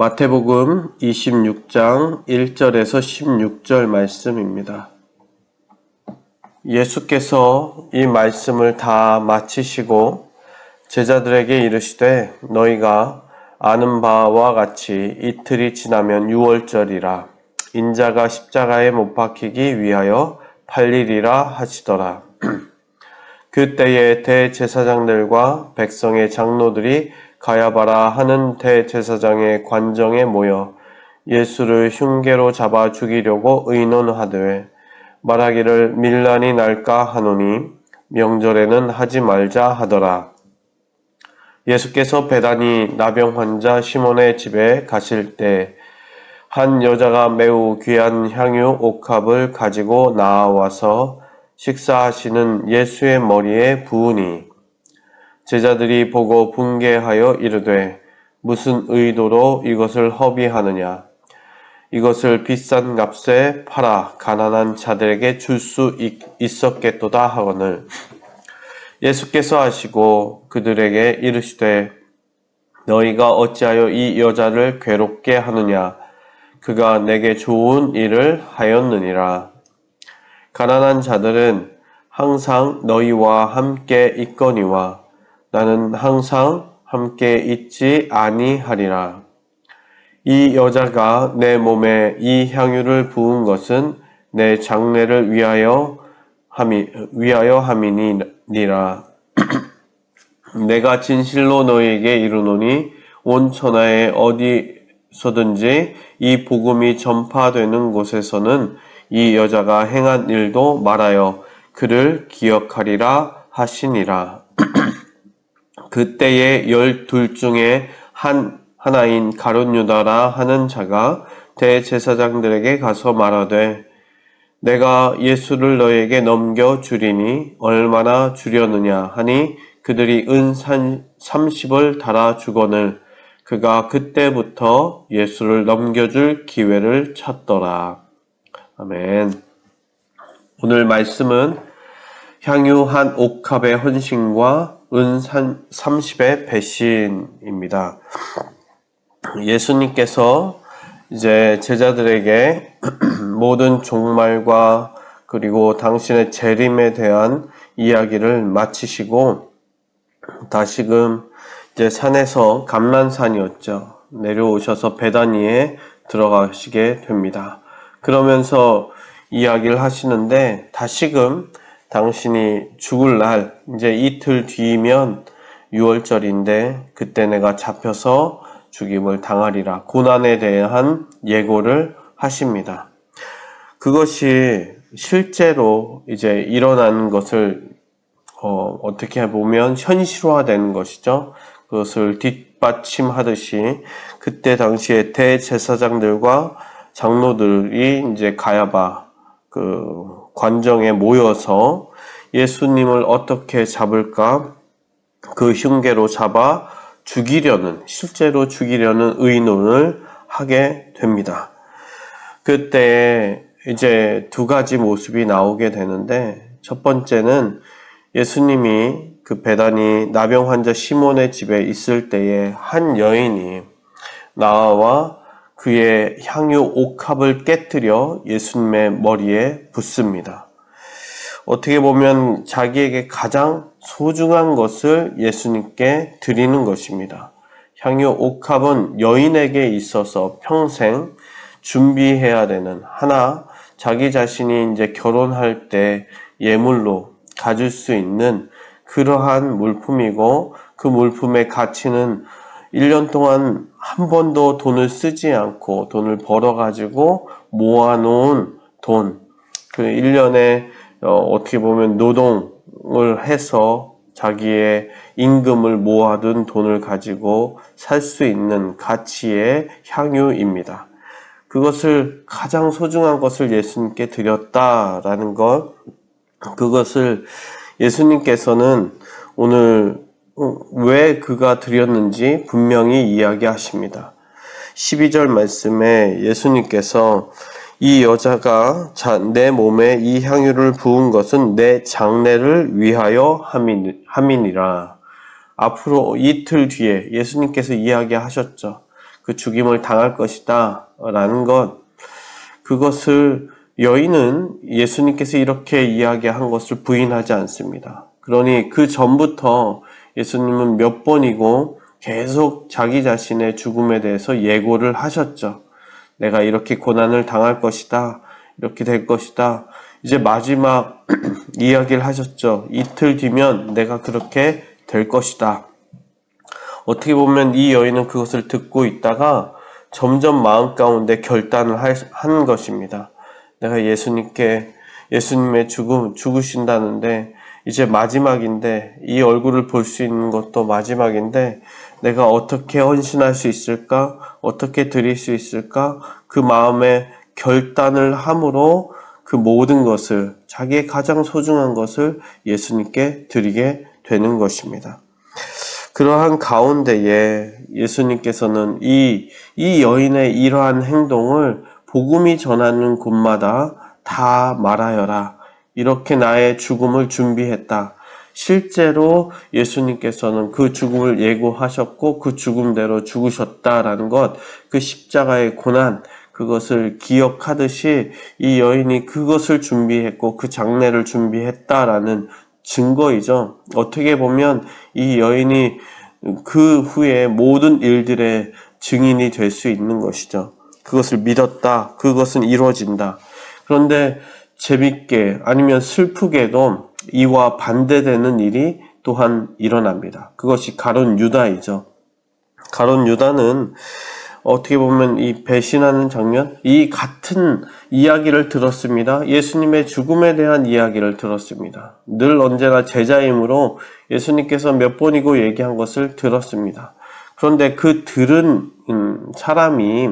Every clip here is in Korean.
마태복음 26장 1절에서 16절 말씀입니다. 예수께서 이 말씀을 다 마치시고 제자들에게 이르시되 너희가 아는 바와 같이 이틀이 지나면 유월절이라 인자가 십자가에 못 박히기 위하여 팔리리라 하시더라. 그때에 대제사장들과 백성의 장로들이 가야바라 하는 대제사장의 관정에 모여 예수를 흉계로 잡아 죽이려고 의논하되 말하기를 밀란이 날까 하노니 명절에는 하지 말자 하더라. 예수께서 베다니 나병 환자 시몬의 집에 가실 때 한 여자가 매우 귀한 향유 옥합을 가지고 나와서 식사하시는 예수의 머리에 부으니 제자들이 보고 분개하여 이르되 무슨 의도로 이것을 허비하느냐 이것을 비싼 값에 팔아 가난한 자들에게 줄 수 있었겠도다 하거늘 예수께서 하시고 그들에게 이르시되 너희가 어찌하여 이 여자를 괴롭게 하느냐 그가 내게 좋은 일을 하였느니라. 가난한 자들은 항상 너희와 함께 있거니와 나는 항상 함께 있지 아니하리라. 이 여자가 내 몸에 이 향유를 부은 것은 내 장례를 위하여 함이니라. 내가 진실로 너희에게 이르노니 온 천하에 어디서든지 이 복음이 전파되는 곳에서는 이 여자가 행한 일도 말하여 그를 기억하리라 하시니라. 그때에 12 중에 하나인 가룟 유다라 하는 자가 대제사장들에게 가서 말하되 내가 예수를 너에게 넘겨주리니 얼마나 주려느냐 하니 그들이 은 30을 달아 주거늘 그가 그때부터 예수를 넘겨줄 기회를 찾더라. 아멘. 오늘 말씀은 향유 한 옥합의 헌신과 은 30의 배신입니다. 예수님께서 이제 제자들에게 모든 종말과 그리고 당신의 재림에 대한 이야기를 마치시고 다시금 이제 산에서 감람산이었죠. 내려오셔서 베다니에 들어가시게 됩니다. 그러면서 이야기를 하시는데 다시금 당신이 죽을 날 이제 이틀 뒤면 6월절인데 그때 내가 잡혀서 죽임을 당하리라. 고난에 대한 예고를 하십니다. 그것이 실제로 이제 일어나는 것을 어떻게 보면 현실화되는 것이죠. 그것을 뒷받침하듯이 그때 당시에 대제사장들과 장로들이 이제 가야바 그 관정에 모여서 예수님을 어떻게 잡을까 그 흉계로 잡아 실제로 죽이려는 의논을 하게 됩니다. 그때 이제 두 가지 모습이 나오게 되는데 첫 번째는 예수님이 그 베다니 나병 환자 시몬의 집에 있을 때에 한 여인이 나와 그의 향유 옥합을 깨뜨려 예수님의 머리에 붓습니다. 어떻게 보면 자기에게 가장 소중한 것을 예수님께 드리는 것입니다. 향유 옥합은 여인에게 있어서 평생 준비해야 되는 자기 자신이 이제 결혼할 때 예물로 가질 수 있는 그러한 물품이고 그 물품의 가치는 1년 동안 한 번도 돈을 쓰지 않고 돈을 벌어가지고 모아놓은 돈, 그 1년에 어떻게 보면 노동을 해서 자기의 임금을 모아둔 돈을 가지고 살 수 있는 가치의 향유입니다. 가장 소중한 것을 예수님께 드렸다라는 것, 그것을 예수님께서는 오늘 왜 그가 드렸는지 분명히 이야기하십니다. 12절 말씀에 예수님께서 이 여자가 내 몸에 이 향유를 부은 것은 내 장례를 위하여 함이니라. 앞으로 이틀 뒤에 예수님께서 이야기하셨죠. 그 죽임을 당할 것이다 라는 그것을 여인은 예수님께서 이렇게 이야기한 것을 부인하지 않습니다. 그러니 그 전부터 예수님은 몇 번이고 계속 자기 자신의 죽음에 대해서 예고를 하셨죠. 내가 이렇게 고난을 당할 것이다. 이렇게 될 것이다. 이제 마지막 이야기를 하셨죠. 이틀 뒤면 내가 그렇게 될 것이다. 어떻게 보면 이 여인은 그것을 듣고 있다가 점점 마음 가운데 결단을 한 것입니다. 내가 예수님의 죽으신다는데 이제 마지막인데, 이 얼굴을 볼 수 있는 것도 마지막인데 내가 어떻게 헌신할 수 있을까? 어떻게 드릴 수 있을까? 그 마음에 결단을 함으로 그 모든 것을, 자기의 가장 소중한 것을 예수님께 드리게 되는 것입니다. 그러한 가운데에 예수님께서는 이 여인의 이러한 행동을 복음이 전하는 곳마다 다 말하여라. 이렇게 나의 죽음을 준비했다. 실제로 예수님께서는 그 죽음을 예고하셨고 그 죽음대로 죽으셨다라는 것, 그 십자가의 고난, 그것을 기억하듯이 이 여인이 그것을 준비했고 그 장례를 준비했다라는 증거이죠. 어떻게 보면 이 여인이 그 후에 모든 일들의 증인이 될 수 있는 것이죠. 그것을 믿었다. 그것은 이루어진다. 그런데 재밌게 아니면 슬프게도 이와 반대되는 일이 또한 일어납니다. 그것이 가룟 유다이죠. 가룟 유다는 어떻게 보면 이 배신하는 장면, 이 같은 이야기를 들었습니다. 예수님의 죽음에 대한 이야기를 들었습니다. 늘 언제나 제자이므로 예수님께서 몇 번이고 얘기한 것을 들었습니다. 그런데 그 들은 사람이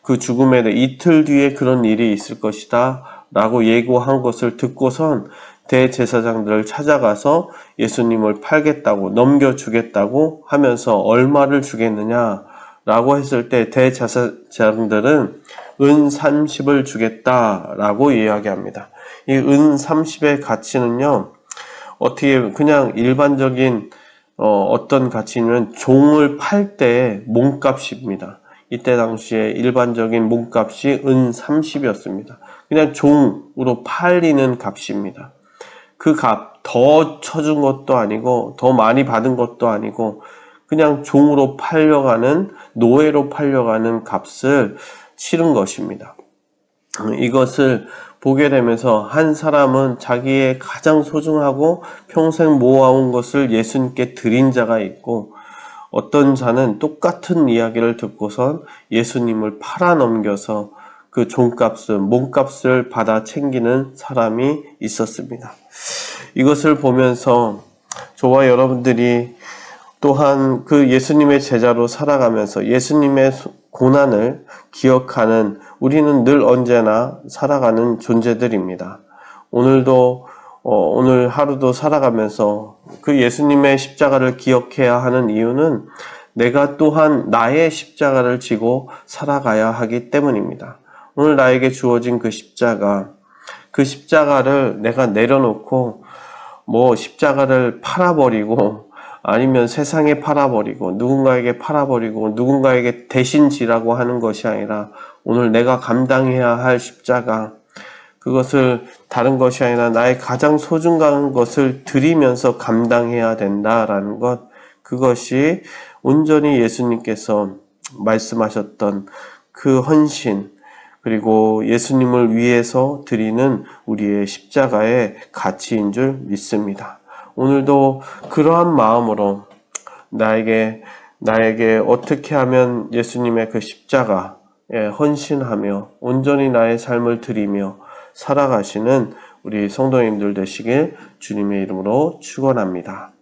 그 죽음에 대해 이틀 뒤에 그런 일이 있을 것이다 라고 예고한 것을 듣고선 대제사장들을 찾아가서 예수님을 팔겠다고, 넘겨주겠다고 하면서 얼마를 주겠느냐 라고 했을 때 대제사장들은 은 30을 주겠다라고 이야기합니다. 이 은 30의 가치는요, 어떻게 그냥 일반적인 어떤 가치는 종을 팔 때 몸값입니다. 이때 당시에 일반적인 몸값이 은 30이었습니다. 그냥 종으로 팔리는 값입니다. 그 값, 더 쳐준 것도 아니고 더 많이 받은 것도 아니고 그냥 종으로 팔려가는, 노예로 팔려가는 값을 치른 것입니다. 이것을 보게 되면서 한 사람은 자기의 가장 소중하고 평생 모아온 것을 예수님께 드린 자가 있고, 어떤 자는 똑같은 이야기를 듣고선 예수님을 팔아넘겨서 그 종값을, 몸값을 받아 챙기는 사람이 있었습니다. 이것을 보면서 저와 여러분들이 또한 그 예수님의 제자로 살아가면서 예수님의 고난을 기억하는, 우리는 늘 언제나 살아가는 존재들입니다. 오늘 하루도 살아가면서 그 예수님의 십자가를 기억해야 하는 이유는 내가 또한 나의 십자가를 지고 살아가야 하기 때문입니다. 오늘 나에게 주어진 그 십자가를 내가 내려놓고 십자가를 팔아버리고 아니면 세상에 팔아버리고 누군가에게 팔아버리고 누군가에게 대신 지라고 하는 것이 아니라 오늘 내가 감당해야 할 십자가, 그것을 다른 것이 아니라 나의 가장 소중한 것을 드리면서 감당해야 된다라는 것, 그것이 온전히 예수님께서 말씀하셨던 그 헌신, 그리고 예수님을 위해서 드리는 우리의 십자가의 가치인 줄 믿습니다. 오늘도 그러한 마음으로 나에게 어떻게 하면 예수님의 그 십자가에 헌신하며 온전히 나의 삶을 드리며 살아가시는 우리 성도님들 되시길 주님의 이름으로 축원합니다.